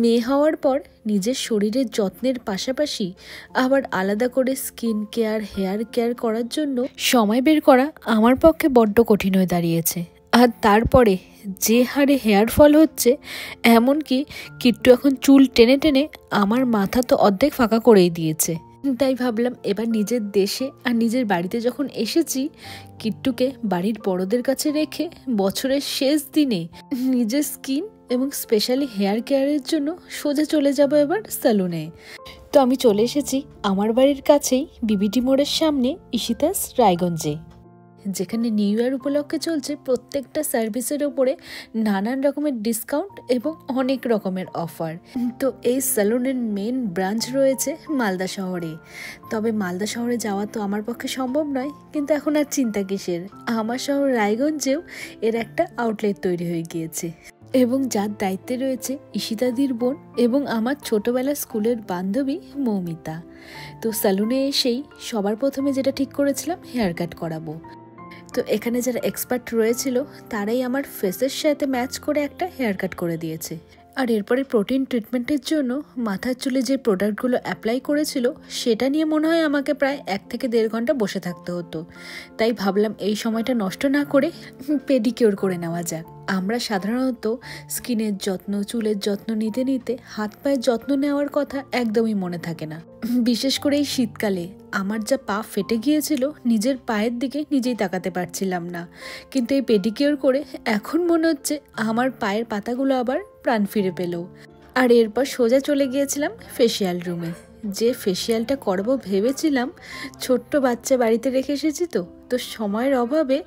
মেয়ে হওয়ার পর নিজের শরীরের যত্নের পাশাপাশি আবার আলাদা করে স্কিন কেয়ার হেয়ার কেয়ার করার জন্য সময় বের করা আমার পক্ষে বড্ড কঠিন হয়ে দাঁড়িয়েছে। আর তারপরে যে হারে হেয়ার ফল হচ্ছে, এমনকি কিট্টু এখন চুল টেনে টেনে আমার মাথা তো অর্ধেক ফাঁকা করেই দিয়েছে। তাই ভাবলাম এবার নিজের দেশে আর নিজের বাড়িতে যখন এসেছি, কিট্টুকে বাড়ির বড়দের কাছে রেখে বছরের শেষ দিনে নিজের স্কিন এবং স্পেশালি হেয়ার কেয়ারের জন্য সোজা চলে যাব এবার সেলুনে। তো আমি চলে এসেছি আমার বাড়ির কাছেই বিবিটি মোড়ের সামনে ঈশিতাস রায়গঞ্জে, যেখানে নিউ ইয়ার উপলক্ষে চলছে প্রত্যেকটা সার্ভিসের ওপরে নানান রকমের ডিসকাউন্ট এবং অনেক রকমের অফার। তো এই সেলুনের মেন ব্রাঞ্চ রয়েছে মালদা শহরে। তবে মালদা শহরে যাওয়া তো আমার পক্ষে সম্ভব নয়, কিন্তু এখন আর চিন্তা কিসের, আমার শহর রায়গঞ্জেও এর একটা আউটলেট তৈরি হয়ে গিয়েছে, এবং যার দায়িত্বে রয়েছে ঈশিতাদির বোন এবং আমার ছোটবেলার স্কুলের বান্ধবী মৌমিতা। তো সেলুনে এসেই সবার প্রথমে যেটা ঠিক করেছিলাম, হেয়ার কাট করাবো। তো এখানে যারা এক্সপার্ট রয়েছিল তারাই আমার ফেসের সাথে ম্যাচ করে একটা হেয়ার কাট করে দিয়েছে। আর এরপরে প্রোটিন ট্রিটমেন্টের জন্য মাথার চুলে যে প্রোডাক্টগুলো অ্যাপ্লাই করেছিল সেটা নিয়ে মনে হয় আমাকে প্রায় 1 থেকে 1.5 ঘন্টা বসে থাকতে হতো। তাই ভাবলাম এই সময়টা নষ্ট না করে পেডিকিওর করে নেওয়া যাক। আমরা সাধারণত স্কিনের যত্ন, চুলের যত্ন নিতে নিতে হাত পায়ের যত্ন নেওয়ার কথা একদমই মনে থাকে না। বিশেষ করে এই শীতকালে আমার যা পা ফেটে গিয়েছিল, নিজের পায়ের দিকে নিজেই তাকাতে পারছিলাম না। কিন্তু এই পেডিকিওর করে এখন মনে হচ্ছে আমার পায়ের পাতাগুলো আবার প্রাণ ফিরে পেল। আর এরপর সোজা চলে গিয়েছিলাম ফেসিয়াল রুমে। যে ফেসিয়ালটা করবো ভেবেছিলাম, ছোট্ট বাচ্চা বাড়িতে রেখে এসেছি তো সময়ের অভাবে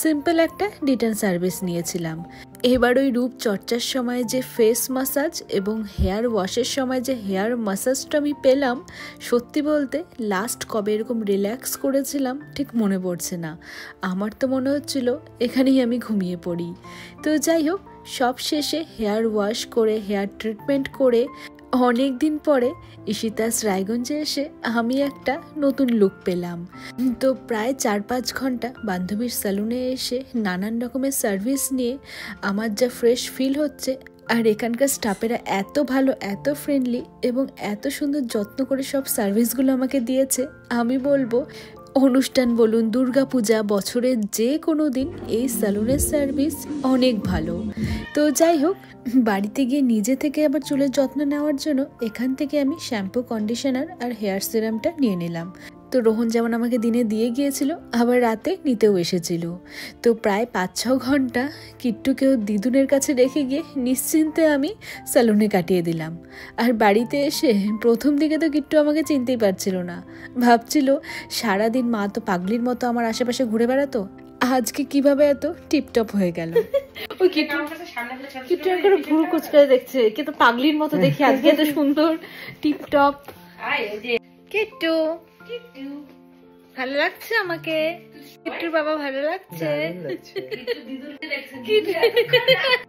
সিম্পল একটা ডিটেন সার্ভিস নিয়েছিলাম। এবার ওই রূপ চর্চার সময় যে ফেস মাসাজ এবং হেয়ার ওয়াশের সময় যে হেয়ার মাসাজটা আমি পেলাম, সত্যি বলতে লাস্ট কবে এরকম রিল্যাক্স করেছিলাম ঠিক মনে পড়ছে না। আমার তো মনে হচ্ছিল এখানেই আমি ঘুমিয়ে পড়ি। তো যাই হোক, সব শেষে হেয়ার ওয়াশ করে হেয়ার ট্রিটমেন্ট করে অনেক দিন পরে ঈশিতাস রায়গঞ্জে এসে আমি একটা নতুন লুক পেলাম। তো প্রায় 4-5 ঘন্টা বান্ধবীর সেলুনে এসে নানান রকমের সার্ভিস নিয়ে আমার যা ফ্রেশ ফিল হচ্ছে, আর এখানকার স্টাফেরা এত ভালো, এত ফ্রেন্ডলি এবং এত সুন্দর যত্ন করে সব সার্ভিসগুলো আমাকে দিয়েছে, আমি বলবো অনুষ্ঠান বলুন, দুর্গাপূজা, বছরের যে কোনো দিন এই সেলুনের সার্ভিস অনেক ভালো। তো যাই হোক, বাড়িতে গিয়ে নিজে থেকে আবার চুলের যত্ন নেওয়ার জন্য এখান থেকে আমি শ্যাম্পু, কন্ডিশনার আর হেয়ার সিরামটা নিয়ে নিলাম। তো রোহন যেমন আমাকে দিনে দিয়ে গিয়েছিল, আবার রাতে নিতেও এসেছিল। তো প্রায় 5-6 ঘন্টা কিট্টুকেও দিদুনের কাছে রেখে গিয়ে নিশ্চিন্তে আমি সেলুনে কাটিয়ে দিলাম। আর বাড়িতে এসে প্রথম দিকে তো কিট্টু আমাকে চিনতেই পারছিল না, ভাবছিল সারাদিন মা তো পাগলির মতো আমার আশেপাশে ঘুরে বেড়াতো, আজকে কিভাবে এত টিপটপ হয়ে গেল। ওই কিট্টু করে ভুরু কুচকায় দেখছে, কিন্তু পাগলির মতো দেখি আজকে এত সুন্দর টিপটপ। কিট্টু ভালো লাগছে আমাকে, কিট্টুর বাবা ভালো লাগছে।